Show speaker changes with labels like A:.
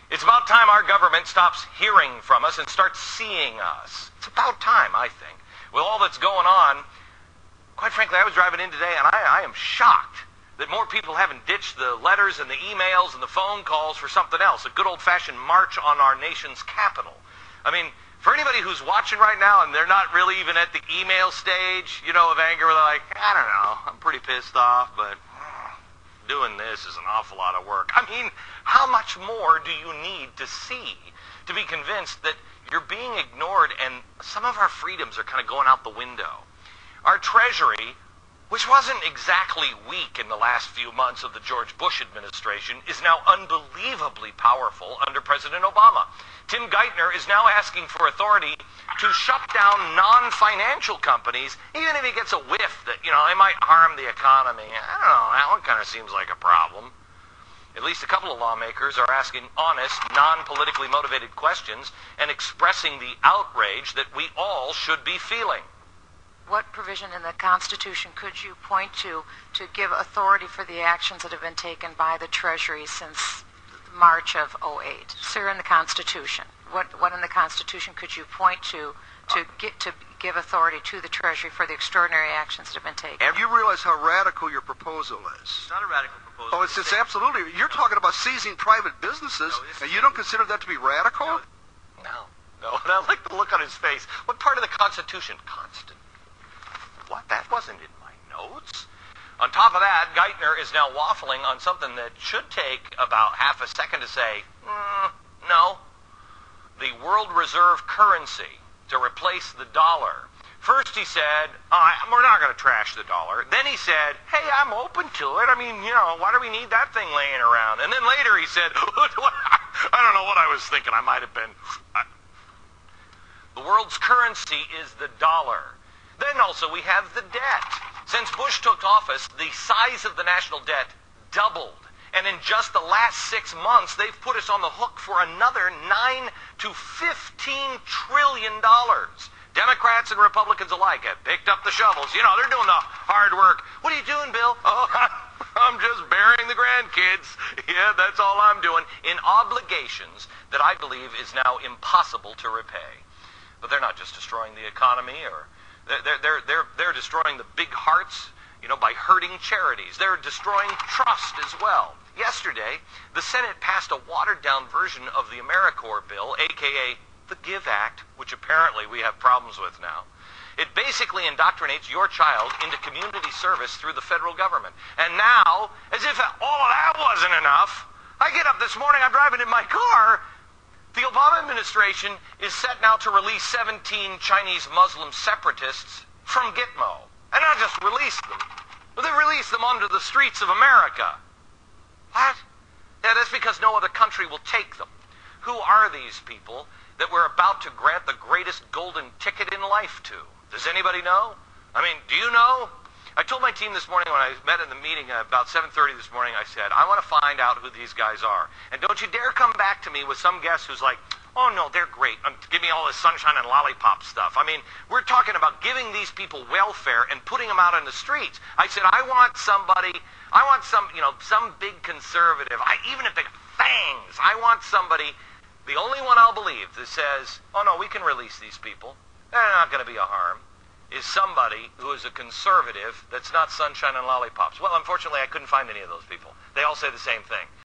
A: It's about time our government stops hearing from us and starts seeing us. It's about time, I think. With all that's going on, quite frankly, I was driving in today and I am shocked that more people haven't ditched the letters and the emails and the phone calls for something else, a good old-fashioned march on our nation's capital. I mean, for anybody who's watching right now and they're not really even at the email stage, of anger, they're like, I don't know, I'm pretty pissed off, but doing this is an awful lot of work. I mean, how much more do you need to see to be convinced that you're being ignored and some of our freedoms are kind of going out the window? Our Treasury, which wasn't exactly weak in the last few months of the George Bush administration, is now unbelievably powerful under President Obama. Tim Geithner is now asking for authority to shut down non-financial companies, even if he gets a whiff that, they might harm the economy. I don't know, that one kind of seems like a problem. At least a couple of lawmakers are asking honest, non-politically motivated questions and expressing the outrage that we all should be feeling.
B: What provision in the Constitution could you point to give authority for the actions that have been taken by the Treasury since March of '08? Sir, in the Constitution, what in the Constitution could you point to give authority to the Treasury for the extraordinary actions that have been taken?
C: And you realize how radical your proposal is.
A: It's not a radical proposal.
C: Oh, it's absolutely. You're talking about seizing private businesses, and you don't consider that to be radical?
A: No. I like the look on his face. What part of the Constitution? What? That wasn't in my notes. On top of that, Geithner is now waffling on something that should take about half a second to say, no. The world reserve currency to replace the dollar. First he said, we're not going to trash the dollar. Then he said, hey, I'm open to it. I mean, why do we need that thing laying around? And then later he said, I don't know what I was thinking. I might have been. The world's currency is the dollar. Then also we have the debt. Since Bush took office, the size of the national debt doubled. And in just the last 6 months, they've put us on the hook for another $9 to $15 trillion. Democrats and Republicans alike have picked up the shovels. They're doing the hard work. What are you doing, Bill? Oh, I'm just burying the grandkids. Yeah, that's all I'm doing. In obligations that I believe is now impossible to repay. But they're not just destroying the economy or they're destroying the big hearts, by hurting charities. They're destroying trust as well. Yesterday, the Senate passed a watered-down version of the AmeriCorps bill, a.k.a. the GIVE Act, which apparently we have problems with now. It basically indoctrinates your child into community service through the federal government. And now, as if all of that wasn't enough, I get up this morning, I'm driving in my car. The Obama administration is set now to release 17 Chinese Muslim separatists from Gitmo. And not just release them, but they release them onto the streets of America. What? Yeah, that's because no other country will take them. Who are these people that we're about to grant the greatest golden ticket in life to? Does anybody know? I mean, do you know? I told my team this morning when I met in the meeting about 7:30 this morning, I said, I want to find out who these guys are. And don't you dare come back to me with some guest who's like, oh no, they're great. Give me all this sunshine and lollipop stuff. I mean, we're talking about giving these people welfare and putting them out on the streets. I said, I want some big conservative, even if they got fangs, I want somebody, the only one I'll believe that says, oh no, we can release these people. They're not going to be a harm. Is somebody who is a conservative that's not sunshine and lollipops. Well, unfortunately, I couldn't find any of those people. They all say the same thing.